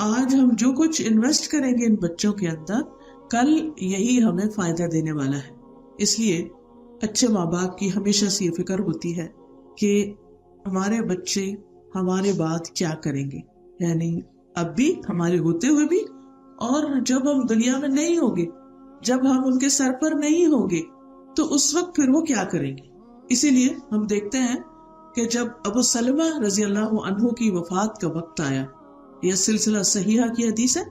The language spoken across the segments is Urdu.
آج ہم جو کچھ انویسٹ کریں گے ان بچوں کے اندر، کل یہی ہمیں فائدہ دینے والا ہے. اس لیے اچھے ماں باپ کی ہمیشہ سے یہ فکر ہوتی ہے کہ ہمارے بچے ہمارے بعد کیا کریں گے، یعنی اب بھی ہمارے ہوتے ہوئے بھی، اور جب ہم دنیا میں نہیں ہوں گے، جب ہم ان کے سر پر نہیں ہوں گے تو اس وقت پھر وہ کیا کریں گے. اسی لیے ہم دیکھتے ہیں کہ جب ابو سلمہ رضی اللہ عنہ کی وفات کا وقت آیا، یہ سلسلہ صحیحہ کی حدیث ہے،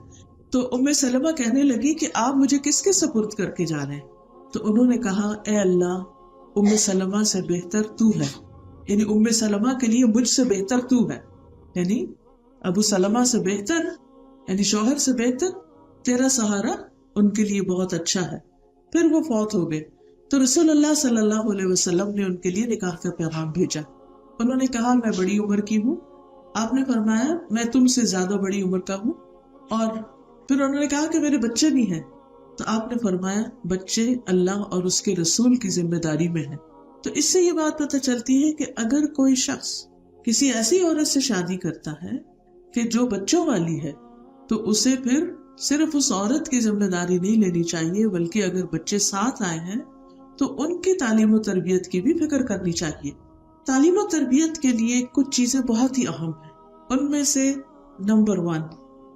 تو ام سلمہ کہنے لگی کہ آپ مجھے کس کے سپرد کر کے جا رہے ہیں؟ تو انہوں نے کہا اے اللہ، ام سلمہ سے بہتر تو ہے، یعنی ام سلمہ کے لیے مجھ سے بہتر تو ہے، یعنی ابو سلمہ سے بہتر، یعنی شوہر سے بہتر تیرا سہارا ان کے لیے بہت اچھا ہے. پھر وہ فوت ہو گئے تو رسول اللہ صلی اللہ علیہ وسلم نے ان کے لیے نکاح کا پیغام بھیجا. انہوں نے کہا میں بڑی عمر کی ہوں. آپ نے فرمایا میں تم سے زیادہ بڑی عمر کا ہوں. اور پھر انہوں نے کہا کہ میرے بچے بھی ہیں. تو آپ نے فرمایا بچے اللہ اور اس کے رسول کی ذمہ داری میں ہیں. تو اس سے یہ بات پتہ چلتی ہے کہ اگر کوئی شخص کسی ایسی عورت سے شادی کرتا ہے کہ جو بچوں والی ہے تو اسے پھر صرف اس عورت کی ذمہ داری نہیں لینی چاہیے، بلکہ اگر بچے ساتھ آئے ہیں تو ان کی تعلیم و تربیت کی بھی فکر کرنی چاہیے. تعلیم و تربیت کے لیے کچھ چیزیں بہت ہی اہم ہیں. ان میں سے نمبر 1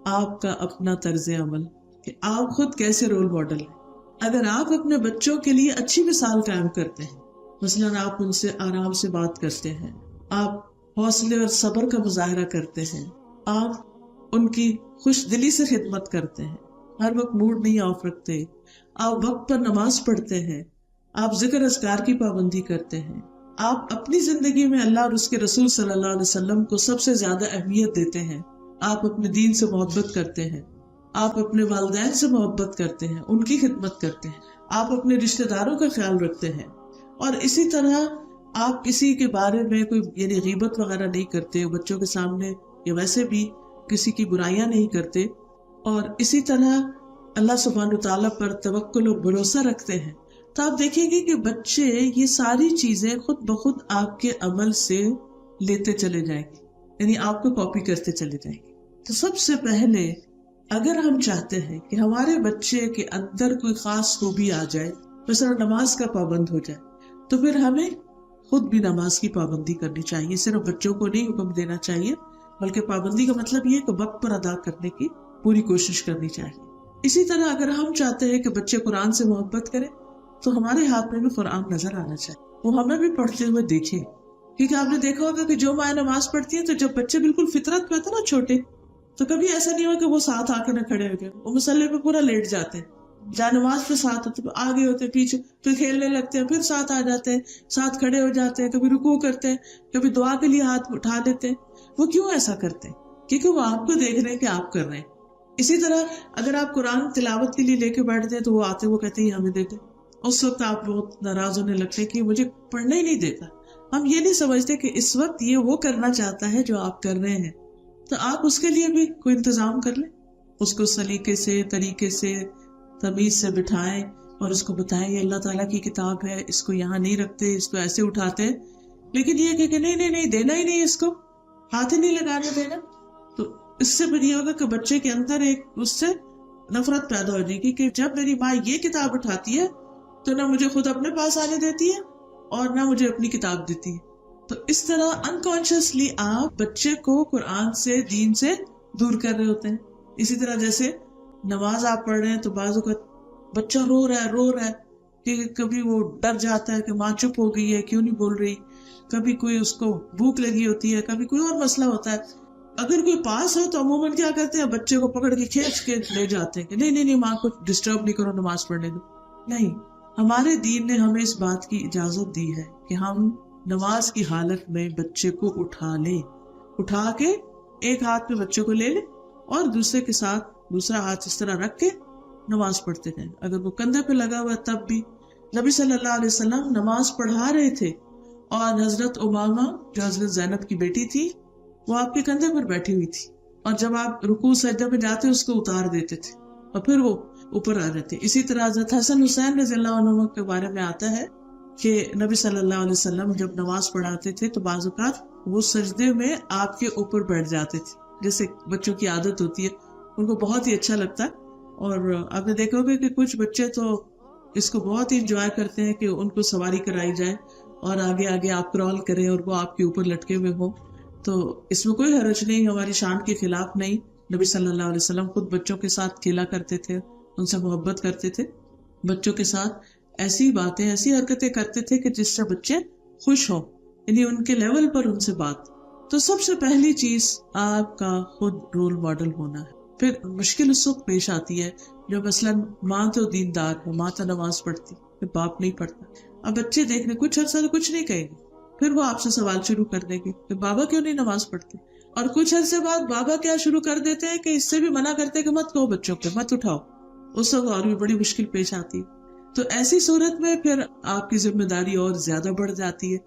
آپ کا اپنا طرز عمل، کہ آپ خود کیسے رول ماڈل ہیں. اگر آپ اپنے بچوں کے لیے اچھی مثال قائم کرتے ہیں، مثلاً آپ ان سے آرام سے بات کرتے ہیں، آپ حوصلے اور صبر کا مظاہرہ کرتے ہیں، آپ ان کی خوش دلی سے خدمت کرتے ہیں، ہر وقت موڈ نہیں آف رکھتے، آپ وقت پر نماز پڑھتے ہیں، آپ ذکر اذکار کی پابندی کرتے ہیں، آپ اپنی زندگی میں اللہ اور اس کے رسول صلی اللہ علیہ وسلم کو سب سے زیادہ اہمیت دیتے ہیں، آپ اپنے دین سے محبت کرتے ہیں، آپ اپنے والدین سے محبت کرتے ہیں، ان کی خدمت کرتے ہیں، آپ اپنے رشتہ داروں کا خیال رکھتے ہیں، اور اسی طرح آپ کسی کے بارے میں کوئی یعنی غیبت وغیرہ نہیں کرتے، بچوں کے سامنے یا ویسے بھی کسی کی برائیاں نہیں کرتے، اور اسی طرح اللہ سبحانہ تعالیٰ پر توکل اور بھروسہ رکھتے ہیں. تو آپ دیکھیں گے کہ بچے یہ ساری چیزیں خود بخود آپ کے عمل سے لیتے چلے جائیں گے، یعنی آپ کو کاپی کرتے چلے جائیں گے. تو سب سے پہلے اگر ہم چاہتے ہیں کہ ہمارے بچے کے اندر کوئی خاص خوبی آ جائے، مثلا نماز کا پابند ہو جائے، تو پھر ہمیں خود بھی نماز کی پابندی کرنی چاہیے. صرف بچوں کو نہیں حکم دینا چاہیے، بلکہ پابندی کا مطلب یہ کہ وقت پر ادا کرنے کی پوری کوشش کرنی چاہیے. اسی طرح اگر ہم چاہتے ہیں کہ بچے قرآن سے محبت کریں تو ہمارے ہاتھ میں بھی قرآن نظر آنا چاہیے، وہ ہمیں بھی پڑھتے ہوئے دیکھیں. کیونکہ آپ نے دیکھا ہوگا کہ جو مائیں نماز پڑھتی ہیں تو جب بچے بالکل فطرت پہ ہوتے نا چھوٹے، تو کبھی ایسا نہیں ہوا کہ وہ ساتھ آ کے نہ کھڑے ہو گئے، وہ مصلی پہ پورا لیٹ جاتے ہیں، جہاں نماز پہ ساتھ ہوتے آگے ہوتے پیچھے، پھر کھیلنے لگتے ہیں، پھر ساتھ آ جاتے ہیں، ساتھ کھڑے ہو جاتے ہیں، کبھی رکوع کرتے ہیں، کبھی دعا کے لیے ہاتھ اٹھا دیتے ہیں. وہ کیوں ایسا کرتے ہیں؟ کیونکہ وہ آپ کو دیکھ رہے ہیں کہ آپ کر رہے ہیں. اسی طرح اگر آپ قرآن تلاوت کے لیے لے کے بیٹھتے ہیں تو وہ آتے وہ کہتے ہیں ہمیں دیتے، اس وقت آپ بہت ناراض ہونے لگتے کہ مجھے پڑھنا ہی نہیں دیتا. ہم یہ نہیں سمجھتے کہ اس وقت یہ وہ کرنا چاہتا ہے جو آپ کر رہے ہیں، تو آپ اس کے لیے بھی کوئی انتظام کر لیں، اس کو سلیقے سے طریقے سے تمیز سے بٹھائیں اور اس کو بتائیں یہ اللہ تعالیٰ کی کتاب ہے، اس کو یہاں نہیں رکھتے، اس کو ایسے اٹھاتے ہیں. لیکن یہ کہ نہیں دینا ہی نہیں، اس کو ہاتھ ہی نہیں لگانے دینا. تو اس سے پھر یہ ہوگا کہ بچے کے اندر ایک اس سے نفرت پیدا ہو جائے گی کہ جب میری ماں یہ کتاب اٹھاتی ہے تو نہ مجھے خود اپنے پاس آنے دیتی ہے اور نہ مجھے اپنی کتاب دیتی ہے. تو اس طرح انکانشیسلی آپ بچے کو قرآن سے دین سے دور کر رہے ہوتے ہیں. اسی طرح جیسے نماز آپ پڑھ رہے ہیں تو بعض اوقات بچہ رو رہا ہے کہ کبھی وہ ڈر جاتا ہے کہ ماں چپ ہو گئی ہے کیوں نہیں بول رہی، کبھی کوئی اس کو بھوک لگی ہوتی ہے، کبھی کوئی اور مسئلہ ہوتا ہے. اگر کوئی پاس ہو تو عموماً کیا کرتے ہیں، بچے کو پکڑ کے کھینچ کے لے جاتے ہیں کہ نہیں ماں کو ڈسٹرب نہیں کرو، نماز پڑھنے دو. نہیں، ہمارے دین نے ہمیں اس بات کی اجازت دی ہے کہ ہم نماز کی حالت میں بچے کو اٹھا کے ایک ہاتھ میں بچے کو لے لیں اور دوسرے کے ساتھ دوسرا ہاتھ اس طرح رکھ کے نماز پڑھتے رہیں. اگر وہ کندھے پہ لگا ہوا تب بھی نبی صلی اللہ علیہ وسلم نماز پڑھا رہے تھے اور حضرت امامہ جو حضرت زینب کی بیٹی تھی وہ آپ کے کندھے پر بیٹھی ہوئی تھی، اور جب آپ رکوع سجدہ میں جاتے اس کو اتار دیتے تھے اور پھر وہ اوپر آ جاتے. اسی طرح حضرت حسن حسین رضی اللہ عنہ کے بارے میں آتا ہے کہ نبی صلی اللہ علیہ وسلم جب نماز پڑھاتے تھے تو بعض اوقات وہ سجدے میں آپ کے اوپر بیٹھ جاتے تھے جیسے بچوں کی عادت ہوتی ہے ان کو بہت ہی اچھا لگتا ہے. اور آپ نے دیکھا ہوگا کہ کچھ بچے تو اس کو بہت ہی انجوائے کرتے ہیں کہ ان کو سواری کرائی جائے اور آگے آگے آپ کرال کریں اور وہ آپ کے اوپر لٹکے ہوئے ہوں. تو اس میں کوئی حرج نہیں، ہماری شان کے خلاف نہیں. نبی صلی اللہ علیہ وسلم خود بچوں کے ساتھ کھیلا کرتے تھے، ان سے محبت کرتے تھے، بچوں کے ساتھ ایسی باتیں ایسی حرکتیں کرتے تھے کہ جس سے بچے خوش ہوں، یعنی ان کے لیول پر ان سے بات. تو سب سے پہلی چیز آپ کا خود رول ماڈل ہونا ہے. پھر مشکل اس وقت پیش آتی ہے جو مثلاً ماں تو دیندار ہے، ماں تو نماز پڑھتی، پھر باپ نہیں پڑھتا. اب بچے دیکھنے کچھ عرصہ تو کچھ نہیں کہیں گے، پھر وہ آپ سے سوال شروع کر دیں گے کہ بابا کیوں نہیں نماز پڑھتے. اور کچھ عرصے بعد بابا کیا شروع کر دیتے ہیں کہ اس سے بھی منع کرتے کہ مت کہو بچوں کو، مت اٹھاؤ. اس وقت اور بھی بڑی مشکل پیش آتی ہے. تو ایسی صورت میں پھر آپ کی ذمہ داری اور زیادہ بڑھ جاتی ہے.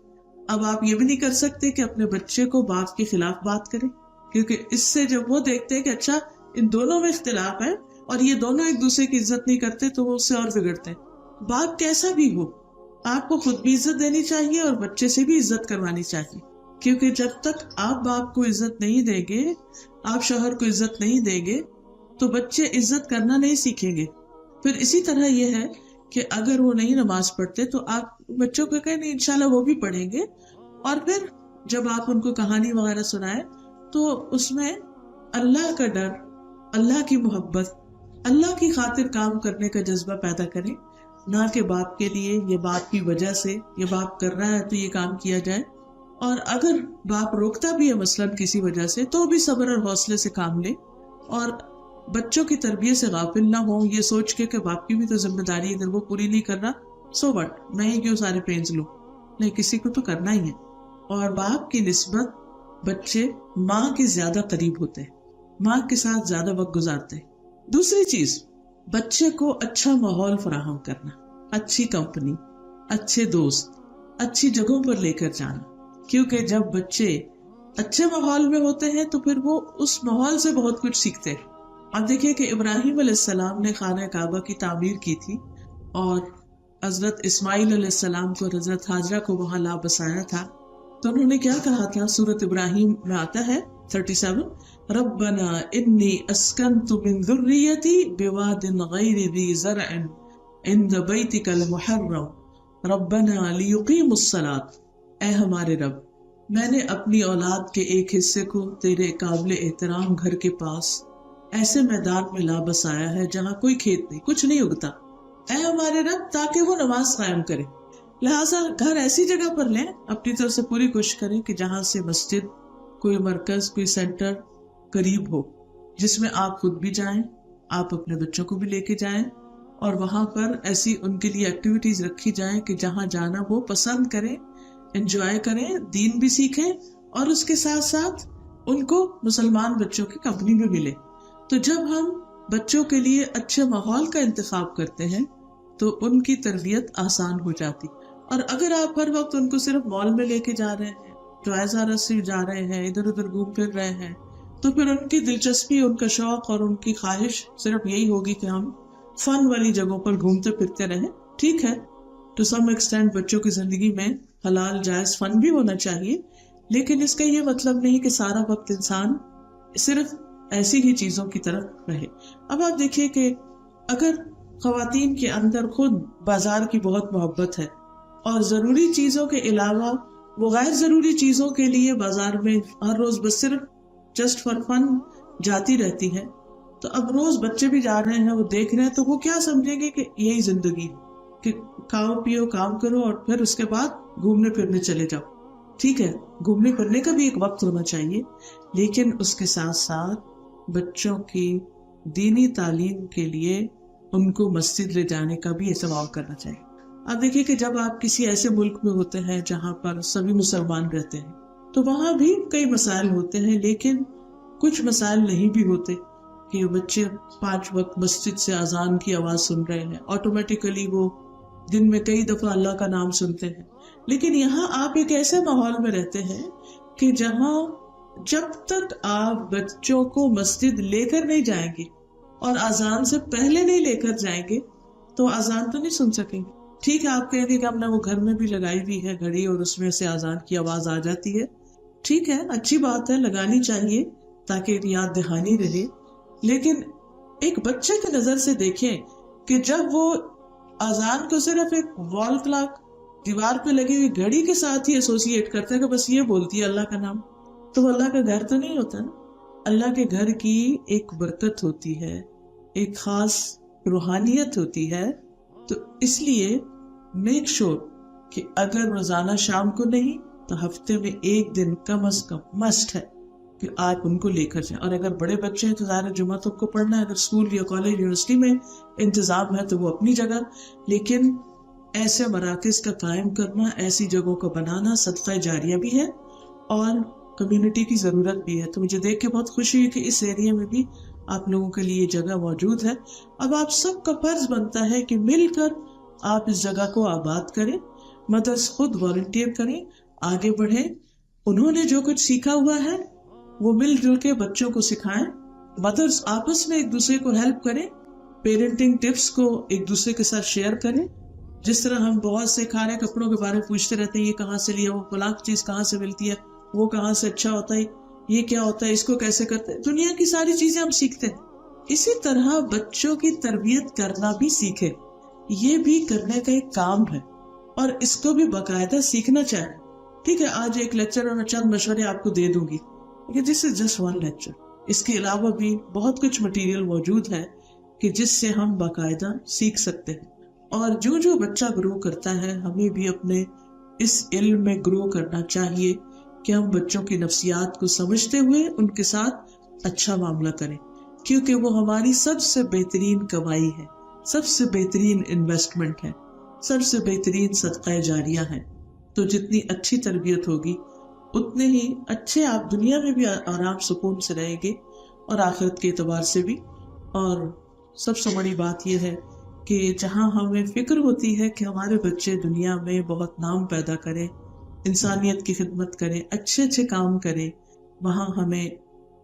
اب آپ یہ بھی نہیں کر سکتے کہ اپنے بچے کو باپ کے خلاف بات کریں، کیونکہ اس سے جب وہ دیکھتے ہیں کہ اچھا ان دونوں میں اختلاف ہے اور یہ دونوں ایک دوسرے کی عزت نہیں کرتے تو وہ اس سے اور بگڑتے ہیں. باپ کیسا بھی ہو، آپ کو خود بھی عزت دینی چاہیے اور بچے سے بھی عزت کروانی چاہیے. کیونکہ جب تک آپ باپ کو عزت نہیں دیں گے، آپ شوہر کو عزت نہیں دیں گے، تو بچے عزت کرنا نہیں سیکھیں گے. پھر اسی طرح یہ ہے کہ اگر وہ نہیں نماز پڑھتے تو آپ بچوں کو کہیں نہیں انشاءاللہ وہ بھی پڑھیں گے. اور پھر جب آپ ان کو کہانی وغیرہ سنائیں تو اس میں اللہ کا ڈر، اللہ کی محبت، اللہ کی خاطر کام کرنے کا جذبہ پیدا کریں، نہ کہ باپ کے لیے یا باپ کی وجہ سے یہ باپ کر رہا ہے تو یہ کام کیا جائے. اور اگر باپ روکتا بھی ہے مثلاً کسی وجہ سے تو بھی صبر اور حوصلے سے کام لے اور بچوں کی تربیت سے غافل نہ ہوں یہ سوچ کے کہ باپ کی بھی تو ذمہ داری ہے، اگر وہ پوری نہیں کر رہا سو وٹ، میں ہی کیوں سارے پینز لوں. نہیں، کسی کو تو کرنا ہی ہے. اور باپ کی نسبت بچے ماں کے زیادہ قریب ہوتے ہیں، ماں کے ساتھ زیادہ وقت گزارتے ہیں. دوسری چیز، بچے کو اچھا ماحول فراہم کرنا، اچھی کمپنی، اچھے دوست، اچھی جگہوں پر لے کر جانا. کیونکہ جب بچے اچھے ماحول میں ہوتے ہیں تو پھر وہ اس ماحول سے بہت کچھ سیکھتے ہیں. اب دیکھیں کہ ابراہیم علیہ السلام نے خانہ کعبہ کی تعمیر کی تھی اور حضرت اسماعیل علیہ السلام کو، حضرت ہاجرہ کو وہاں لا بسایا تھا. تو انہوں نے کیا کہا تھا؟ سورۃ ابراہیم میں آتا ہے 37، ربنا انی اسکنت من ذریتی بواد غیر ذی زرع عند بیتک المحرم ربنا لیقیموا الصلاۃ. اے ہمارے رب، میں نے اپنی اولاد کے ایک حصے کو تیرے قابل احترام گھر کے پاس ایسے میدان میں لا بسایا ہے جہاں کوئی کھیت نہیں، کچھ نہیں اگتا، اے ہمارے رب، تاکہ وہ نماز قائم کرے. لہٰذا گھر ایسی جگہ پر لیں، اپنی طرف سے پوری کوشش کریں کہ جہاں سے مسجد، کوئی مرکز، کوئی سینٹر قریب ہو، جس میں آپ خود بھی جائیں، آپ اپنے بچوں کو بھی لے کے جائیں، اور وہاں پر ایسی ان کے لیے ایکٹیویٹیز رکھی جائیں کہ جہاں جانا وہ پسند کریں، انجوائے کریں، دین بھی سیکھیں اور اس کے ساتھ ساتھ ان کو مسلمان بچوں کی کمپنی بھی ملے. تو جب ہم بچوں کے لیے اچھے ماحول کا انتخاب کرتے ہیں تو ان کی تربیت آسان ہو جاتی. اور اگر آپ ہر وقت ان کو صرف مال میں لے کے جا رہے ہیں، جائزہ رسی جا رہے ہیں، ادھر ادھر گھوم پھر رہے ہیں، تو پھر ان کی دلچسپی، ان کا شوق اور ان کی خواہش صرف یہی ہوگی کہ ہم فن والی جگہوں پر گھومتے پھرتے رہیں. ٹھیک ہے، ٹو سم ایکسٹینٹ بچوں کی زندگی میں حلال جائز فن بھی ہونا چاہیے، لیکن اس کا یہ مطلب نہیں کہ سارا وقت انسان صرف ایسی ہی چیزوں کی طرف رہے. اب آپ دیکھیے کہ اگر خواتین کے اندر خود بازار کی بہت محبت ہے اور ضروری چیزوں کے علاوہ وہ غیر ضروری چیزوں کے لیے بازار میں ہر روز بس صرف جسٹ فار فن جاتی رہتی ہے، تو اب روز بچے بھی جا رہے ہیں، وہ دیکھ رہے ہیں، تو وہ کیا سمجھیں گے کہ یہی زندگی کہ کھاؤ پیو کام کرو اور پھر اس کے بعد گھومنے پھرنے چلے جاؤ. ٹھیک ہے، گھومنے پھرنے کا بھی ایک وقت ہونا چاہیے، لیکن اس کے ساتھ ساتھ بچوں کی دینی تعلیم کے لیے ان کو مسجد لے جانے کا بھی اہتمام کرنا چاہیے. آپ دیکھیے کہ جب آپ کسی ایسے ملک میں ہوتے ہیں جہاں پر سبھی مسلمان رہتے ہیں تو وہاں بھی کئی مسائل ہوتے ہیں، لیکن کچھ مسائل نہیں بھی ہوتے کہ بچے 5 وقت مسجد سے اذان کی آواز سن رہے ہیں، آٹومیٹیکلی وہ دن میں کئی دفعہ اللہ کا نام سنتے ہیں. لیکن یہاں آپ ایک ایسے ماحول میں رہتے ہیں کہ جہاں جب تک آپ بچوں کو مسجد لے کر نہیں جائیں گے اور اذان سے پہلے نہیں لے کر جائیں گے تو اذان تو نہیں سن سکیں گے. ٹھیک ہے، آپ کہیں گے کہ ہم نے وہ گھر میں بھی لگائی ہوئی ہے گھڑی اور اس میں سے اذان کی آواز آ جاتی ہے. ٹھیک ہے، اچھی بات ہے، لگانی چاہیے، تاکہ یاد دہانی رہے. لیکن ایک بچے کی نظر سے دیکھیں کہ جب وہ اذان کو صرف ایک وال کلاک دیوار پہ لگی ہوئی گھڑی کے ساتھ ہی ایسوسیٹ کرتا ہے کہ بس یہ بولتی ہے اللہ کا نام، تو وہ اللہ کا گھر تو نہیں ہوتا نا. اللہ کے گھر کی ایک برکت ہوتی ہے، ایک خاص روحانیت ہوتی ہے. تو اس لیے میک شور کہ اگر روزانہ شام کو نہیں تو ہفتے میں ایک دن کم از کم مسٹ ہے کہ آپ ان کو لے کر جائیں. اور اگر بڑے بچے ہیں تو ظاہر جمعہ تو کو پڑھنا ہے، اگر اسکول یا کالج یونیورسٹی میں انتظام ہے تو وہ اپنی جگہ. لیکن ایسے مراکز کا قائم کرنا، ایسی جگہوں کو بنانا صدقہ جاریہ بھی ہے اور کمیونٹی کی ضرورت بھی ہے. تو مجھے دیکھ کے بہت خوشی ہوئی کہ اس ایریا میں بھی آپ لوگوں کے لیے جگہ موجود ہے. اب آپ سب کا فرض بنتا ہے کہ مل کر آپ اس جگہ کو آباد کریں. مدرس خود والنٹیئر کریں، آگے بڑھیں. انہوں نے جو کچھ سیکھا ہوا ہے وہ مل جل کے بچوں کو سکھائیں. مدرس آپس میں ایک دوسرے کو ہیلپ کریں، پیرنٹنگ ٹپس کو ایک دوسرے کے ساتھ شیئر کریں. جس طرح ہم بہت سے کھانے کپڑوں کے بارے میں پوچھتے رہتے ہیں، یہ کہاں سے لیا، وہ فلاں چیز کہاں سے ملتی ہے، وہ کہاں سے اچھا ہوتا ہے، یہ کیا ہوتا ہے، اس کو کیسے کرتے ہیں، دنیا کی ساری چیزیں ہم سیکھتے ہیں. اسی طرح بچوں کی تربیت کرنا بھی سیکھے. یہ بھی کرنے کا ایک کام ہے اور اس کو بھی باقاعدہ سیکھنا چاہیے. ٹھیک ہے، آج ایک لیکچر اور میں چند مشورے آپ کو دے دوں گی، دس از جسٹ ون لیکچر. اس کے علاوہ بھی بہت کچھ مٹیریل موجود ہے کہ جس سے ہم باقاعدہ سیکھ سکتے ہیں. اور جو جو بچہ گرو کرتا ہے ہمیں بھی اپنے اس علم میں گرو کرنا چاہیے کہ ہم بچوں کی نفسیات کو سمجھتے ہوئے ان کے ساتھ اچھا معاملہ کریں، کیونکہ وہ ہماری سب سے بہترین کمائی ہے، سب سے بہترین انویسٹمنٹ ہے، سب سے بہترین صدقہ جاریہ ہے. تو جتنی اچھی تربیت ہوگی اتنے ہی اچھے آپ دنیا میں بھی آرام سکون سے رہیں گے اور آخرت کے اعتبار سے بھی. اور سب سے بڑی بات یہ ہے کہ جہاں ہمیں فکر ہوتی ہے کہ ہمارے بچے دنیا میں بہت نام پیدا کریں، انسانیت کی خدمت کریں، اچھے اچھے کام کریں، وہاں ہمیں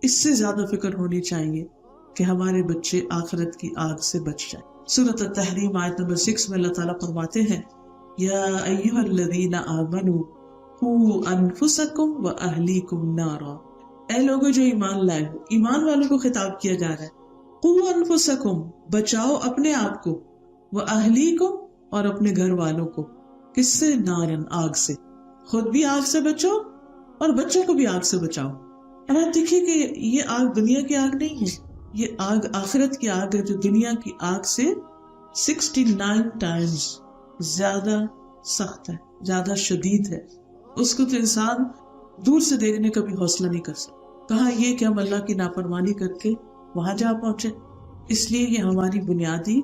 اس سے زیادہ فکر ہونی چاہیے کہ ہمارے بچے آخرت کی آگ سے بچ جائیں. سورۃ التحریم آیت نمبر 6 میں اللہ تعالیٰ فرماتے ہیں، یا ایھا الذین آمنوا قوا انفسکم واہلیکم نارا. اے لوگوں جو ایمان لائے ہو، ایمان والوں کو خطاب کیا جا رہا ہے. قوا انفسکم، بچاؤ اپنے آپ کو، واہلیکم، اور اپنے گھر والوں کو. کس سے؟ نارن، آگ سے. خود بھی آگ سے بچو اور بچوں کو بھی آگ سے بچاؤ. اور آپ دیکھیے کہ یہ آگ دنیا کی آگ نہیں ہے، یہ آگ آخرت کی آگ ہے جو دنیا کی آگ سے 69 ٹائمز زیادہ سخت ہے، زیادہ شدید ہے. اس کو تو انسان دور سے دیکھنے کا بھی حوصلہ نہیں کر سکتا. کہاں یہ کہ ہم اللہ کی نافرمانی کر کے وہاں جا پہنچے. اس لیے یہ ہماری بنیادی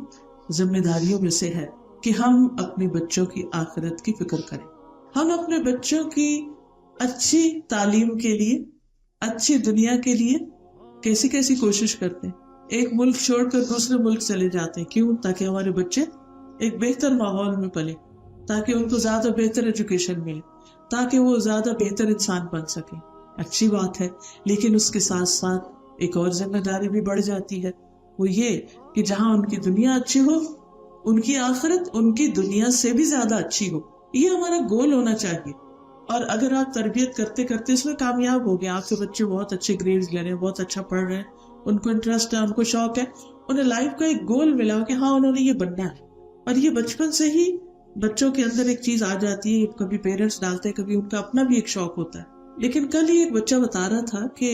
ذمہ داریوں میں سے ہے کہ ہم اپنے بچوں کی آخرت کی فکر کریں. ہم اپنے بچوں کی اچھی تعلیم کے لیے، اچھی دنیا کے لیے کیسی کیسی کوشش کرتے ہیں. ایک ملک چھوڑ کر دوسرے ملک چلے جاتے ہیں. کیوں؟ تاکہ ہمارے بچے ایک بہتر ماحول میں پلے، تاکہ ان کو زیادہ بہتر ایجوکیشن ملے، تاکہ وہ زیادہ بہتر انسان بن سکیں. اچھی بات ہے، لیکن اس کے ساتھ ساتھ ایک اور ذمہ داری بھی بڑھ جاتی ہے، وہ یہ کہ جہاں ان کی دنیا اچھی ہو، ان کی آخرت ان کی دنیا سے بھی زیادہ اچھی ہو. یہ ہمارا گول ہونا چاہیے. اور اگر آپ تربیت کرتے کرتے اس میں کامیاب ہو گئے، آپ کے بچے بہت اچھے گریڈز لے رہے ہیں، بہت اچھا پڑھ رہے ہیں، ان کو انٹرسٹ ہے، ان کو شوق ہے، انہیں لائف کا ایک گول ملا کہ ہاں انہوں نے یہ بننا ہے. اور یہ بچپن سے ہی بچوں کے اندر ایک چیز آ جاتی ہے. کبھی پیرنٹس ڈالتے ہیں، کبھی ان کا اپنا بھی ایک شوق ہوتا ہے. لیکن کل ہی ایک بچہ بتا رہا تھا کہ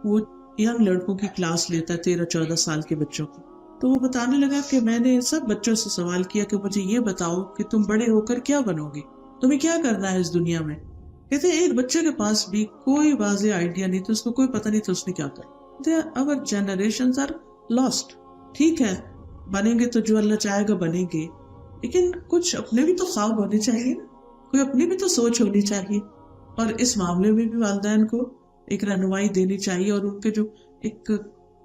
وہ ینگ لڑکوں کی کلاس لیتا ہے، 13-14 سال کے بچوں کی. تو وہ بتانے لگا کہ میں نے سب بچوں سے سوال کیا کہ مجھے یہ بتاؤ کہ تم بڑے ہو کر کیا بنو گے، تمہیں کیا کرنا ہے اس دنیا میں. کہتے ہیں ایک بچے کے پاس بھی کوئی واضح آئیڈیا نہیں تھا، اس کو کوئی پتہ نہیں تھا اس نے کیا کرنا. our generations are lost. ٹھیک ہے، بنیں گے تو جو اللہ چاہے گا بنیں گے، لیکن کچھ اپنے بھی تو خواب ہونے چاہیے، کوئی اپنی بھی تو سوچ ہونی چاہیے. اور اس معاملے میں بھی والدین کو ایک رہنمائی دینی چاہیے، اور ان کے جو ایک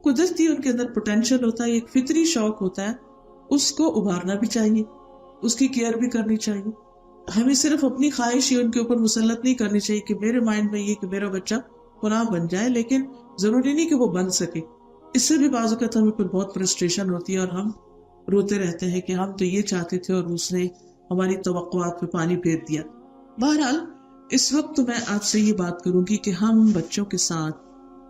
قدرتی ان کے اندر پوٹینشیل ہوتا ہے، ایک فطری شوق ہوتا ہے، اس کو ابھارنا بھی چاہیے، اس کی کیئر بھی کرنی چاہیے. ہمیں صرف اپنی خواہش ہی ان کے اوپر مسلط نہیں کرنی چاہیے کہ میرے مائنڈ میں یہ کہ میرا بچہ فلاں بن جائے، لیکن ضروری نہیں کہ وہ بن سکے. اس سے بھی بعض اوقات ہمیں پھر بہت فرسٹریشن ہوتی ہے اور ہم روتے رہتے ہیں کہ ہم تو یہ چاہتے تھے اور اس نے ہماری توقعات پہ پانی پھیر دیا. بہرحال اس وقت میں آپ سے یہ بات کروں گی کہ ہم بچوں کے ساتھ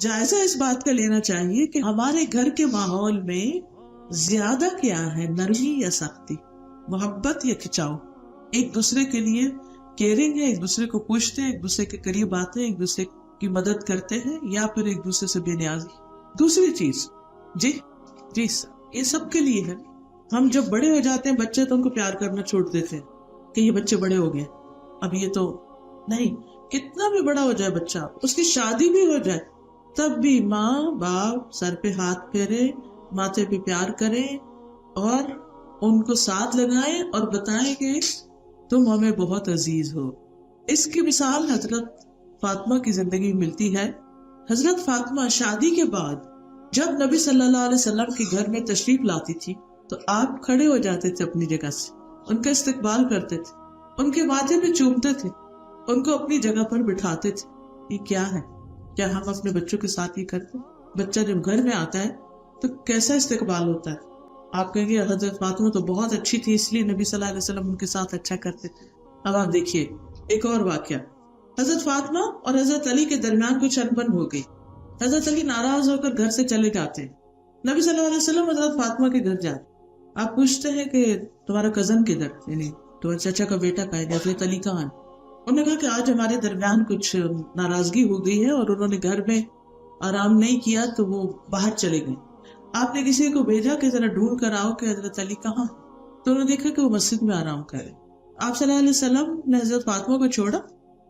جائزہ اس بات کا لینا چاہیے کہ ہمارے گھر کے ماحول میں زیادہ کیا ہے، نرمی یا سختی، محبت یا کھچاؤ، ایک دوسرے کے لیے کیئرنگ ہے، ایک دوسرے کو پوچھتے ہیں، ایک دوسرے کے قریب آتے ہیں، ایک دوسرے کی مدد کرتے ہیں، یا پھر ایک دوسرے سے بے نیازی۔ دوسری چیز، جی یہ سب کے لیے ہے۔ ہم جب بڑے ہو جاتے ہیں بچے تو ان کو پیار کرنا چھوڑ دیتے ہیں کہ یہ بچے بڑے ہو گئے، اب یہ تو نہیں۔ کتنا بھی بڑا ہو جائے بچہ، اس کی شادی بھی ہو جائے، تب بھی ماں باپ سر پہ ہاتھ پھیرے، ماتھے پہ پیار کریں اور ان کو ساتھ لگائیں اور بتائیں کہ تم ہمیں بہت عزیز ہو۔ اس کی مثال حضرت فاطمہ کی زندگی میں ملتی ہے۔ حضرت فاطمہ شادی کے بعد جب نبی صلی اللہ علیہ وسلم کے گھر میں تشریف لاتی تھی تو آپ کھڑے ہو جاتے تھے اپنی جگہ سے، ان کا استقبال کرتے تھے، ان کے ماتھے پہ چومتے تھے، ان کو اپنی جگہ پر بٹھاتے تھے۔ یہ کیا ہے؟ کیا ہم اپنے بچوں کے ساتھ یہ کرتے؟ بچہ جب گھر میں آتا ہے تو کیسا استقبال ہوتا ہے؟ آپ کہیں گے حضرت فاطمہ تو بہت اچھی تھی اس لیے نبی صلی اللہ علیہ وسلم ان کے ساتھ اچھا کرتے تھے۔ اب آپ دیکھیے ایک اور واقعہ، حضرت فاطمہ اور حضرت علی کے درمیان کچھ انبن ہو گئی۔ حضرت علی ناراض ہو کر گھر سے چلے جاتے ہیں، نبی صلی اللہ علیہ وسلم حضرت فاطمہ کے گھر جاتے، آپ پوچھتے ہیں کہ تمہارا کزن کدھر، یعنی تمہارے چچا کا بیٹا کہا ہے، حضرت علی کہاں ہے؟ انہوں نے کہا کہ آج ہمارے درمیان کچھ ناراضگی ہو گئی ہے اور انہوں نے گھر میں آرام نہیں کیا تو وہ باہر چلے گئے۔ آپ نے کسی کو بھیجا کہ ذرا ڈھونڈ کر آؤ کہ حضرت علی کہاں، تو انہوں نے دیکھا کہ وہ مسجد میں آرام کرے۔ آپ صلی اللہ علیہ وسلم نے حضرت فاطمہ کو چھوڑا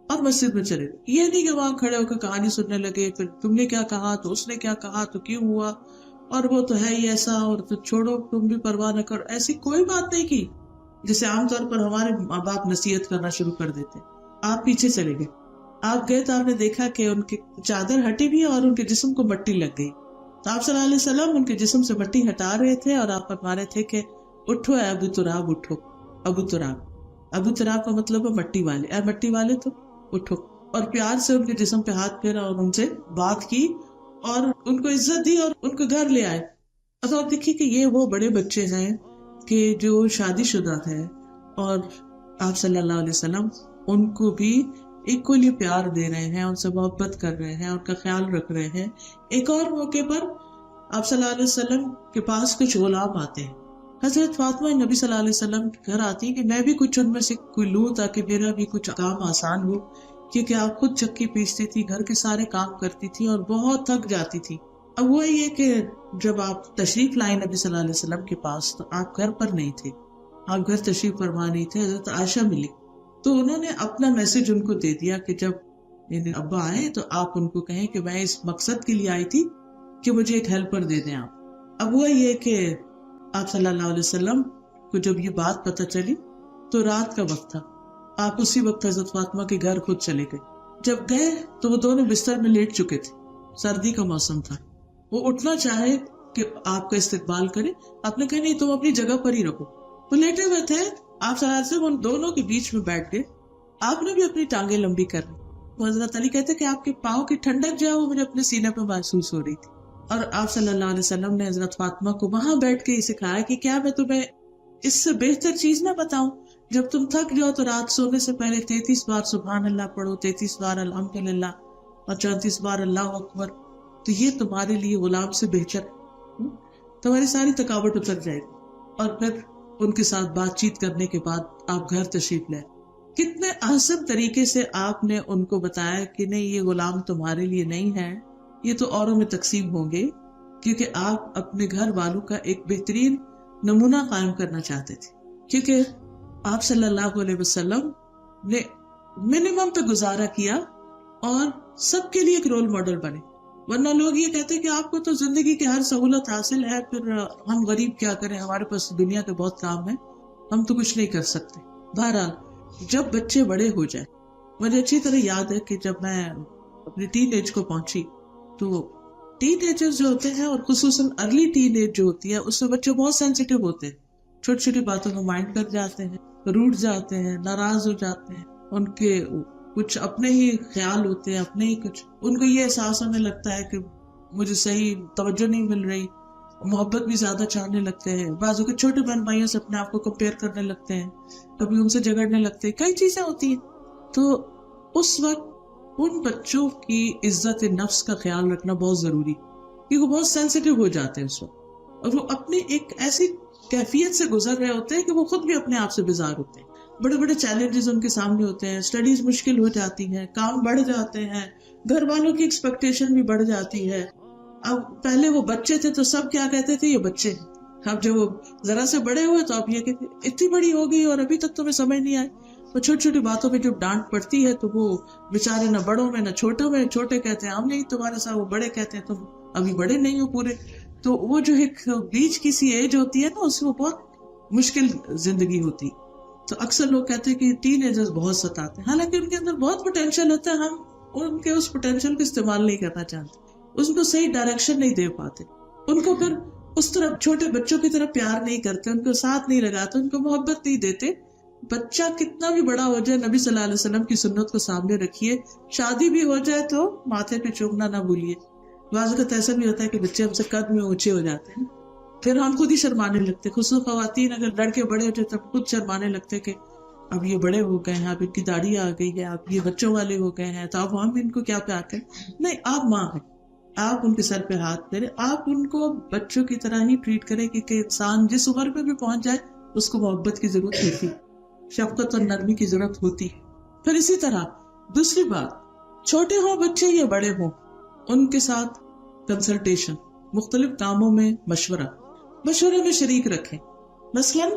اور مسجد میں چلے گئے۔ یہ نہیں کہ وہاں کھڑے ہو کر کہانی سننے لگے، پھر تم نے کیا کہا تو اس نے کیا کہا تو کیوں ہوا، اور وہ تو ہے ہی ایسا، اور تو چھوڑو تم بھی پرواہ نہ کرو، ایسی کوئی بات نہیں کی جسے عام طور پر ہمارے ماں باپ نصیحت کرنا شروع کر دیتے۔ آپ پیچھے چلے گئے، آپ گئے تو آپ نے دیکھا کہ ان کی چادر ہٹی بھی اور ان کے جسم کو مٹی لگ گئی، تو آپ صلی اللہ علیہ وسلم ان کے جسم سے مٹی ہٹا رہے تھے اور آپ فرما رہے تھے کہ اٹھو اے ابو تراب، اٹھو ابو تراب۔ ابو تراب کا مطلب ہے مٹی والے، اے مٹی والے تو اٹھو، اور پیار سے ان کے جسم پہ ہاتھ پھیرا اور ان سے بات کی اور ان کو عزت دی اور ان کو گھر لے آئے۔ اب آپ دیکھیے کہ یہ وہ بڑے بچے ہیں کہ جو شادی شدہ ہے اور آپ صلی اللہ علیہ وسلم ان کو بھی ایکولی پیار دے رہے ہیں، ان سے محبت کر رہے ہیں، ان کا خیال رکھ رہے ہیں۔ ایک اور موقع پر آپ صلی اللہ علیہ وسلم کے پاس کچھ غلام آتے ہیں، حضرت فاطمہ نبی صلی اللہ علیہ وسلم کے گھر آتی کہ میں بھی کچھ ان میں سے کوئی لوں تاکہ میرا بھی کچھ کام آسان ہو، کیونکہ آپ خود چکی پیستی تھی، گھر کے سارے کام کرتی تھی اور بہت تھک جاتی تھی۔ اب وہ یہ کہ جب آپ تشریف لائے نبی صلی اللہ علیہ وسلم کے پاس تو آپ گھر پر نہیں تھے، آپ گھر تشریف فرما نہیں تھے۔ حضرت عائشہ ملی تو انہوں نے اپنا میسج ان کو دے دیا کہ جب یعنی ابا آئے تو آپ ان کو کہیں کہ میں اس مقصد کے لیے آئی تھی کہ مجھے ایک ہیلپر دے دیں آپ۔ اب وہ یہ کہ آپ صلی اللہ علیہ وسلم کو جب یہ بات پتہ چلی تو رات کا وقت تھا، آپ اسی وقت حضرت فاطمہ کے گھر خود چلے گئے۔ جب گئے تو وہ دونوں بستر میں لیٹ چکے تھے، سردی کا موسم تھا، وہ اٹھنا چاہے کہ آپ کا استقبال کرے، آپ نے کہا نہیں تم اپنی جگہ پر ہی رکھو۔ وہ لیٹے ہوئے تھے، آپ صلی اللہ علیہ وسلم ان دونوں کے بیچ میں بیٹھ گئے، آپ نے بھی اپنی ٹانگیں لمبی کر لی۔ وہ حضرت علی کہتے کہ آپ کے پاؤں کی ٹھنڈک جو ہے وہ مجھے اپنے سینے پہ محسوس ہو رہی تھی، اور آپ صلی اللہ علیہ وسلم نے حضرت فاطمہ کو وہاں بیٹھ کے یہ سکھایا کہ کیا میں تمہیں اس سے بہتر چیز نہ بتاؤں، جب تم تھک جاؤ تو رات سونے سے پہلے 33 بار سبحان اللہ پڑھو، 33 بار الحمدللہ اور 34 بار اللہ اکبر، تو یہ تمہارے لیے غلام سے بہتر ہے، تمہاری ساری تھکاوٹ اتر جائے گی۔ اور پھر ان کے ساتھ بات چیت کرنے کے بعد آپ گھر تشریف لائے۔ کتنے احسن طریقے سے آپ نے ان کو بتایا کہ نہیں یہ غلام تمہارے لیے نہیں ہے، یہ تو اوروں میں تقسیم ہوں گے، کیونکہ آپ اپنے گھر والوں کا ایک بہترین نمونہ قائم کرنا چاہتے تھے، کیونکہ آپ صلی اللہ علیہ وسلم نے منیمم پہ گزارا کیا اور سب کے لیے ایک رول ماڈل بنے۔ ورنہ لوگ یہ کہتے ہیں کہ آپ کو تو زندگی کی ہر سہولت حاصل ہے، پھر ہم غریب کیا کریں، ہمارے پاس دنیا کے بہت کام ہے، ہم تو کچھ نہیں کر سکتے۔ بہرحال جب بچے بڑے ہو جائیں، مجھے اچھی طرح یاد ہے کہ جب میں اپنی ٹین ایج کو پہنچی تو ٹین ایجر جو ہوتے ہیں اور خصوصاً ارلی ٹین ایج جو ہوتی ہے اس میں بچے بہت سینسیٹیو ہوتے ہیں، چھوٹی چھوٹی باتوں کو مائنڈ کر جاتے ہیں، روٹ جاتے ہیں، ناراض ہو جاتے ہیں، ان کے کچھ اپنے ہی خیال ہوتے ہیں، اپنے ہی کچھ ان کو یہ احساس ہونے لگتا ہے کہ مجھے صحیح توجہ نہیں مل رہی، محبت بھی زیادہ چاہنے لگتے ہیں، بعض اوقات چھوٹے بہن بھائیوں سے اپنے آپ کو کمپیئر کرنے لگتے ہیں، کبھی ان سے جھگڑنے لگتے ہیں، کئی چیزیں ہوتی ہیں۔ تو اس وقت ان بچوں کی عزت نفس کا خیال رکھنا بہت ضروری، کیونکہ وہ بہت سینسیٹیو ہو جاتے ہیں اس وقت، اور وہ اپنی ایک ایسی کیفیت سے گزر رہے ہوتے ہیں کہ وہ خود بھی اپنے آپ سے بیزار ہوتے ہیں. بڑے بڑے چیلنجز ان کے سامنے ہوتے ہیں، اسٹڈیز مشکل ہو جاتی ہیں، کام بڑھ جاتے ہیں، گھر والوں کی ایکسپیکٹیشن بھی بڑھ جاتی ہے. اب پہلے وہ بچے تھے تو سب کیا کہتے تھے، یہ بچے ہیں. اب جب وہ ذرا سے بڑے ہوئے تو اب یہ کہ اتنی بڑی ہو گئی اور ابھی تک تمہیں سمجھ نہیں آئی. تو چھوٹی چھوٹی باتوں پہ جب ڈانٹ پڑتی ہے تو وہ بےچارے نہ بڑوں میں نہ چھوٹوں میں، چھوٹے کہتے ہیں ہم نہیں تمہارے ساتھ، وہ بڑے کہتے ہیں تم ابھی بڑے نہیں ہو پورے. تو وہ جو ایک بیچ کی سی ایج ہوتی ہے نا، اس میں بہت مشکل زندگی ہوتی. تو اکثر لوگ کہتے ہیں کہ ٹین ایجرز بہت ستاتے ہیں، حالانکہ ان کے اندر بہت پوٹینشیل ہوتا ہے، ہم ان کے اس پوٹینشیل کو استعمال نہیں کرنا چاہتے، اس کو صحیح ڈائریکشن نہیں دے پاتے، ان کو پھر اس طرح چھوٹے بچوں کی طرح پیار نہیں کرتے، ان کو ساتھ نہیں لگاتے، ان کو محبت نہیں دیتے. بچہ کتنا بھی بڑا ہو جائے، نبی صلی اللہ علیہ وسلم کی سنت کو سامنے رکھیے. شادی بھی ہو جائے تو ماتھے پہ چومنا نہ بھولیے. بعض اوقات ایسا بھی ہوتا ہے کہ بچے ہم سے قد میں اونچے ہو جاتے ہیں، پھر ہم خود ہی شرمانے لگتے، خصوصاً خواتین اگر لڑکے بڑے ہوتے تب خود شرمانے لگتے کہ اب یہ بڑے ہو گئے ہیں، اب ان کی داڑھی آ گئی ہے، اب یہ بچوں والے ہو گئے ہیں، تو اب ہم ان کو کیا پیار کریں. نہیں، آپ ماں ہیں، آپ ان کے سر پہ ہاتھ پھیریں، آپ ان کو بچوں کی طرح ہی ٹریٹ کریں، کہ انسان جس عمر پہ بھی پہنچ جائے اس کو محبت کی ضرورت ہوتی، شفقت اور نرمی کی ضرورت ہوتی. پھر اسی طرح دوسری بات، چھوٹے ہوں بچے یا بڑے ہوں، ان کے ساتھ کنسلٹیشن، مختلف کاموں میں مشورے میں شریک رکھیں. مثلاً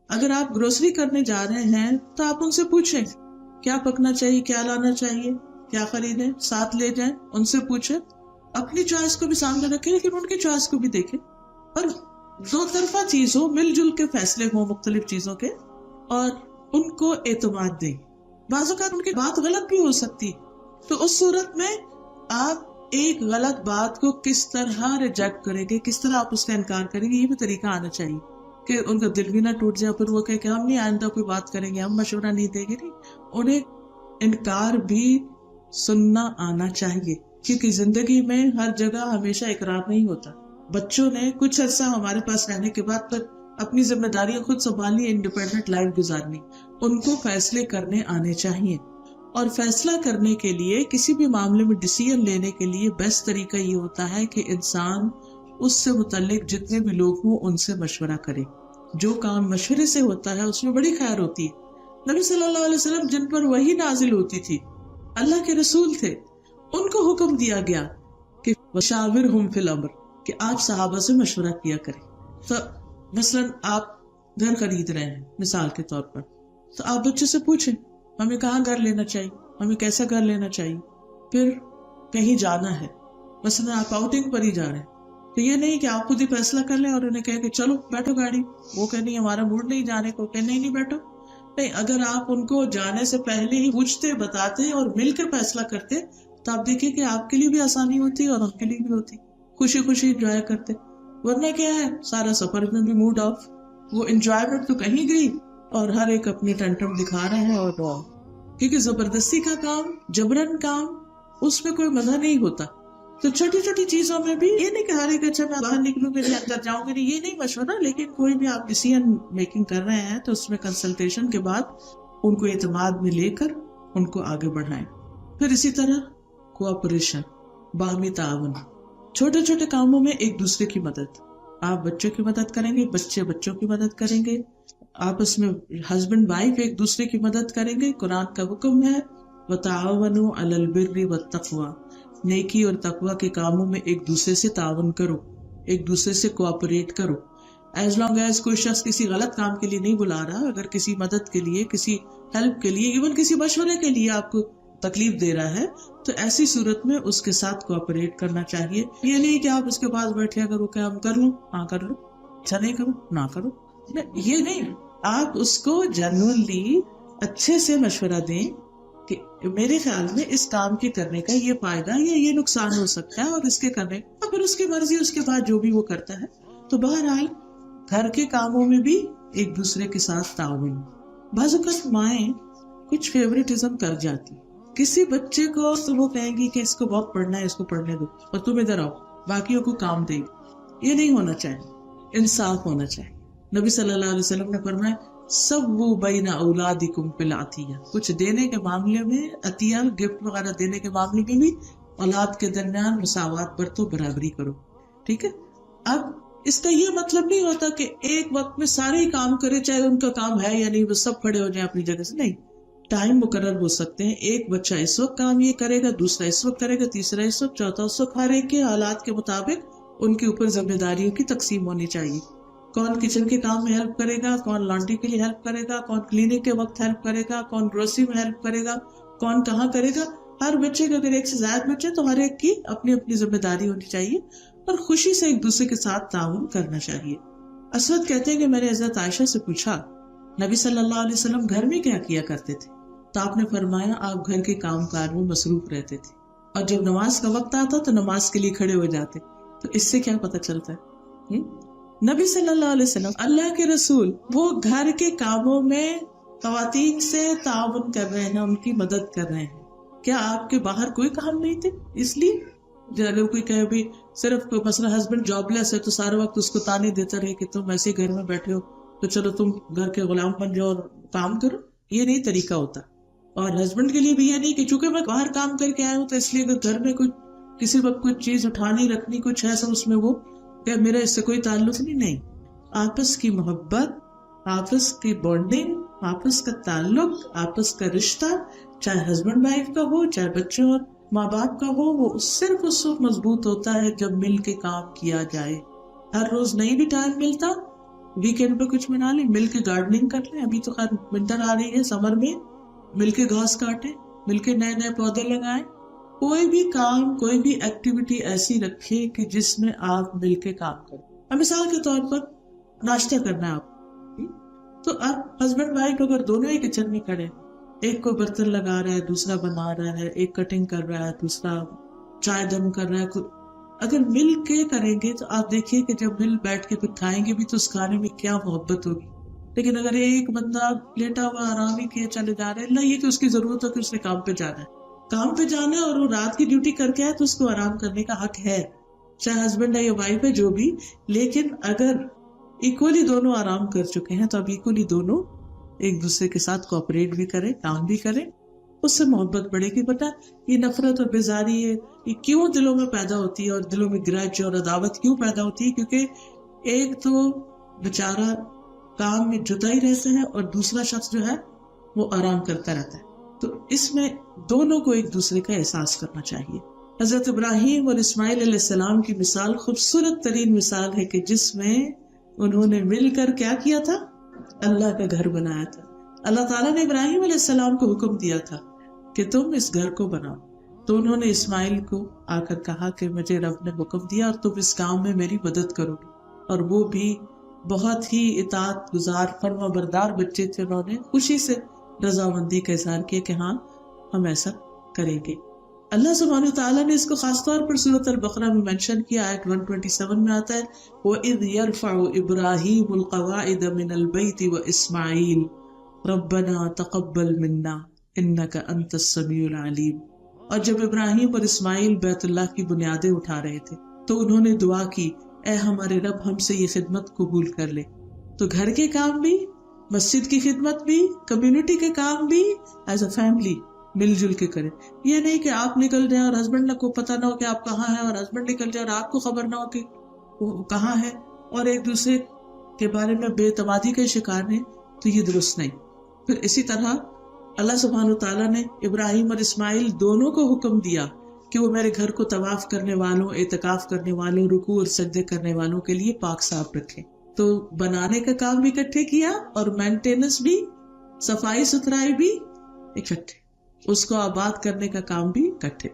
اگر آپ گروسری کرنے جا رہے ہیں تو آپ ان سے پوچھیں کیا پکنا چاہیے، کیا لانا چاہیے، کیا خریدیں، ساتھ لے جائیں، ان سے پوچھیں. اپنی چوائس کو بھی سامنے رکھیں لیکن ان کی چوائس کو بھی دیکھیں، اور دو طرفہ چیز ہو، مل جل کے فیصلے ہوں مختلف چیزوں کے، اور ان کو اعتماد دیں. بعض اوقات ان کی بات غلط بھی ہو سکتی، تو اس صورت میں آپ ایک غلط بات کو کس طرح ریجیکٹ کریں گے، کس طرح آپ اس کا انکار کریں گے، یہ بھی طریقہ آنا چاہیے کہ ان کا دل بھی نہ ٹوٹ جائے، پھر وہ کہے کہ ہم نہیں آئندہ کوئی بات کریں گے، ہم مشورہ نہیں دیں گے. نہیں، انہیں انکار بھی سننا آنا چاہیے، کیونکہ زندگی میں ہر جگہ ہمیشہ اقرار نہیں ہوتا. بچوں نے کچھ عرصہ ہمارے پاس رہنے کے بعد پھر اپنی ذمہ داریاں خود سنبھالنی، انڈیپینڈنٹ لائف گزارنی، ان کو فیصلے کرنے آنے چاہیے. اور فیصلہ کرنے کے لیے، کسی بھی معاملے میں ڈیسیژن لینے کے لیے بیسٹ طریقہ یہ ہوتا ہے کہ انسان اس سے متعلق جتنے بھی لوگ ہوں ان سے مشورہ کرے. جو کام مشورے سے ہوتا ہے اس میں بڑی خیر ہوتی ہے. نبی صلی اللہ علیہ وسلم جن پر وحی نازل ہوتی تھی، اللہ کے رسول تھے، ان کو حکم دیا گیا کہ وشاورہم فی الامر، کہ آپ صحابہ سے مشورہ کیا کریں. تو مثلاً آپ گھر خرید رہے ہیں مثال کے طور پر، تو آپ بچے سے پوچھیں ہمیں کہاں گھر لینا چاہیے، ہمیں کیسا گھر لینا چاہیے. پھر کہیں جانا ہے، مثلا آپ آؤٹنگ پر ہی جا رہے ہیں، تو یہ نہیں کہ آپ خود ہی فیصلہ کر لیں اور انہیں کہیں کہ چلو بیٹھو گاڑی، وہ کہ نہیں ہمارا موڈ نہیں جانے کو، کہ نہیں بیٹھو. نہیں، اگر آپ ان کو جانے سے پہلے ہی پوچھتے، بتاتے اور مل کر فیصلہ کرتے تو آپ دیکھیں کہ آپ کے لیے بھی آسانی ہوتی اور ان کے لیے بھی ہوتی، خوشی خوشی انجوائے کرتے. ورنہ کیا ہے، سارا سفر میں بھی موڈ آف، وہ انجوائمنٹ تو کہیں گئی اور ہر ایک اپنی ٹنٹم دکھا رہے ہیں. اور کیونکہ زبردستی کا کام، جبرن کام، اس میں کوئی مزہ نہیں ہوتا. تو چھوٹی چھوٹی چیزوں میں بھی یہ نہیں کہ ہر ایک اچھا میں باہر نکلوں گی اندر جاؤں گی، یہ نہیں مشورہ، لیکن کوئی بھی آپ ڈیسیژن میکنگ کر رہے ہیں تو اس میں کنسلٹیشن کے بعد ان کو اعتماد میں لے کر ان کو آگے بڑھائیں. پھر اسی طرح کوآپریشن، باہمی تعاون، چھوٹے چھوٹے کاموں میں ایک دوسرے کی مدد. آپ بچوں کی مدد کریں گے، بچے بچوں کی مدد کریں گے، آپس میں ہسبینڈ وائف ایک دوسرے کی مدد کریں گے. قرآن کا حکم ہے وَتَعَاوَنُوا عَلَى الْبِرِّ وَالتَّقْوَى، نیکی اور تقوی کے کاموں میں ایک دوسرے سے تعاون کرو، ایک دوسرے سے کوآپریٹ کرو. ایز لانگ ایز کوئی شخص کسی غلط کام کے لیے نہیں بلا رہا، اگر کسی مدد کے لیے، کسی ہیلپ کے لیے، ایون کسی مشورے کے لیے آپ کو تکلیف دے رہا ہے، تو ایسی صورت میں اس کے ساتھ کوآپریٹ کرنا چاہیے. یہ نہیں کہ آپ اس کے پاس بیٹھے اگر وہ کہ ہم کر لوں، ہاں کر لو، اچھا نہیں کرو نہ کرو، یہ نہیں. آپ اس کو جنرلی اچھے سے مشورہ دیں کہ میرے خیال میں اس کام کے کرنے کا یہ فائدہ یا یہ نقصان ہو سکتا ہے، اور اس کے کرنے اور پھر اس کی مرضی، اس کے بعد جو بھی وہ کرتا ہے. تو بہرحال گھر کے کاموں میں بھی ایک دوسرے کے ساتھ تعاون. بعض اوقات مائیں کچھ فیوریٹزم کر جاتی، کسی بچے کو تو وہ کہیں گی کہ اس کو بہت پڑھنا ہے، اس کو پڑھنے دو، اور تم ادھر آؤ، باقیوں کو کام دے گی. یہ نہیں ہونا چاہیے، انصاف ہونا چاہیے. نبی صلی اللہ علیہ وسلم نے فرمایا سووا بین اولادکم بالعطیہ، کچھ دینے کے معاملے میں، عطیہ گفٹ وغیرہ دینے کے معاملے میں بھی اولاد کے درمیان مساوات برتو، برابری کرو. ٹھیک ہے. اب اس کا یہ مطلب نہیں ہوتا کہ ایک وقت میں سارے ہی کام کرے، چاہے ان کا کام ہے یا نہیں، وہ سب کھڑے ہو جائیں اپنی جگہ سے. نہیں، ٹائم مقرر ہو سکتے ہیں. ایک بچہ اس وقت کام یہ کرے گا، دوسرا اس وقت کرے گا، تیسرا اس وقت، چوتھا اس وقت. ہر ایک کے حالات کے مطابق ان کے اوپر ذمہ داریوں کی تقسیم ہونی چاہیے. کون کچن کے کام میں ہیلپ کرے گا، کون لانڈری کے لیے ہیلپ کرے گا، کون کلینک کے وقت ہیلپ کرے گا، کون گروسری میں ہیلپ کرے گا، کون کہاں کرے گا. ہر بچے کا اگر ایک سے زیادہ بچے تو ہر ایک کی اپنی اپنی ذمہ داری ہونی چاہیے اور خوشی سے ایک دوسرے کے ساتھ تعاون کرنا چاہیے. اسود کہتے ہیں کہ میں نے حضرت عائشہ سے پوچھا نبی صلی اللہ علیہ وسلم گھر میں کیا کیا کرتے تھے؟ تو آپ نے فرمایا آپ گھر کے کام کار میں مصروف رہتے تھے اور جب نماز کا وقت آتا تو نماز کے لیے کھڑے ہو جاتے. تو اس سے کیا پتہ چلتا ہے؟ نبی صلی اللہ علیہ وسلم اللہ کے رسول وہ گھر کے کاموں میں خواتین سے تعاون کر رہے ہیں، ان کی مدد کر رہے ہیں. کیا آپ کے باہر کوئی کام نہیں تھے؟ اس لیے اگر کوئی کہے بھی صرف مثلا ہسبینڈ جاب لیس ہے تو سارے وقت اس کو تانے دیتا رہے کہ تم ایسے گھر میں بیٹھے ہو تو چلو تم گھر کے غلام بن جاؤ اور کام کرو، یہ نہیں طریقہ ہوتا. اور ہسبینڈ کے لیے بھی یہ نہیں کہ چونکہ میں باہر کام کر کے آیا ہوں تو اس لیے اگر گھر میں کوئی کسی وقت کوئی چیز اٹھانی رکھنی کچھ ہے سب اس میں وہ کہ میرا اس سے کوئی تعلق نہیں. آپس کی محبت، آپس کی بانڈنگ، آپس کا تعلق، آپس کا رشتہ، چاہے ہسبینڈ وائف کا ہو چاہے بچوں اور ماں باپ کا ہو، وہ صرف اس وقت مضبوط ہوتا ہے جب مل کے کام کیا جائے. ہر روز نہیں بھی ٹائم ملتا، ویکینڈ پہ کچھ بنا لیں، مل کے گارڈننگ کر لیں. ابھی تو خیر ونٹر آ رہی ہے، سمر میں مل کے گھاس کاٹیں، مل کے نئے نئے پودے لگائیں. کوئی بھی کام، کوئی بھی ایکٹیویٹی ایسی رکھیں کہ جس میں آپ مل کے کام کریں. اب مثال کے طور پر ناشتہ کرنا ہے آپ، تو آپ ہسبینڈ وائف اگر دونوں ہی کچن میں کھڑے، ایک کو برتن لگا رہا ہے، دوسرا بنا رہا ہے، ایک کٹنگ کر رہا ہے، دوسرا چائے دم کر رہا ہے، اگر مل کے کریں گے تو آپ دیکھیے کہ جب مل بیٹھ کے پھر کھائیں گے بھی تو اس کھانے میں کیا محبت ہوگی. لیکن اگر ایک بندہ لیٹا ہوا آرام ہی کیے چلے جا رہے ہیں، اللہ یہ کہ اس کی ضرورت ہو کہ اس نے کام پہ جانا ہے، کام پہ جانا ہے اور وہ رات کی ڈیوٹی کر کے آئے تو اس کو آرام کرنے کا حق ہے، چاہے ہسبینڈ ہے یا وائف ہے جو بھی. لیکن اگر ایکولی دونوں آرام کر چکے ہیں تو اب ایکولی دونوں ایک دوسرے کے ساتھ کوآپریٹ بھی کریں، کام بھی کریں، اس سے محبت بڑھے گی. پتہ یہ نفرت اور بیزاری ہے یہ کیوں دلوں میں پیدا ہوتی ہے اور دلوں میں گرج اور عداوت کیوں پیدا ہوتی ہے؟ کیونکہ ایک تو بیچارہ کام میں جتا ہی رہتا ہے اور دوسرا شخص جو ہے وہ آرام کرتا رہتا ہے. تو اس میں دونوں کو ایک دوسرے کا احساس کرنا چاہیے. حضرت ابراہیم اور اسماعیل علیہ السلام کی مثال خوبصورت ترین مثال ہے کہ جس میں انہوں نے مل کر کیا کیا تھا؟ اللہ کا گھر بنایا تھا. اللہ تعالیٰ نے ابراہیم علیہ السلام کو حکم دیا تھا کہ تم اس گھر کو بناؤ، تو انہوں نے اسماعیل کو آ کر کہا کہ مجھے رب نے حکم دیا اور تم اس کام میں میری مدد کرو گے. اور وہ بھی بہت ہی اطاعت گزار فرما بردار بچے تھے، انہوں نے خوشی سے رضامندی کا اظہار کیا کہ ہاں ہم ایسا کریں گے. اللہ سبحانہ وتعالیٰ نے اس کو خاص طور پر سورۃ البقرہ میں منشن کیا. آیت 127 میں آتا ہے وَإِذْ يَرْفَعُ إِبْرَاهِيمُ الْقَوَاعِدَ مِنَ الْبَيْتِ وَإِسْمَاعِيلُ رَبَّنَا تَقَبَّلْ مِنَّا إِنَّكَ أَنْتَ السَّمِيعُ الْعَلِيمُ. اور جب ابراہیم اور اسماعیل بیت اللہ کی بنیادیں اٹھا رہے تھے تو انہوں نے دعا کی اے ہمارے رب ہم سے یہ خدمت قبول کر لے. تو گھر کے کام بھی، مسجد کی خدمت بھی، کمیونٹی کے کام بھی ایز اے فیملی مل جل کے کریں. یہ نہیں کہ آپ نکل جائیں اور ہسبینڈ کو پتہ نہ ہو کہ آپ کہاں ہیں اور ہسبینڈ نکل جائے اور آپ کو خبر نہ ہو کہ وہ کہاں ہے اور ایک دوسرے کے بارے میں بے اعتمادی کے شکار ہیں، تو یہ درست نہیں. پھر اسی طرح اللہ سبحانہ وتعالیٰ نے ابراہیم اور اسماعیل دونوں کو حکم دیا کہ وہ میرے گھر کو طواف کرنے والوں، اعتکاف کرنے والوں، رکوع اور سجدے کرنے والوں کے لیے پاک صاف رکھیں. تو بنانے کا کام بھی اکٹھے کیا اور مینٹیننس بھی، صفائی ستھرائی بھی اکٹھے، اس کو آباد کرنے کا کام بھی اکٹھے.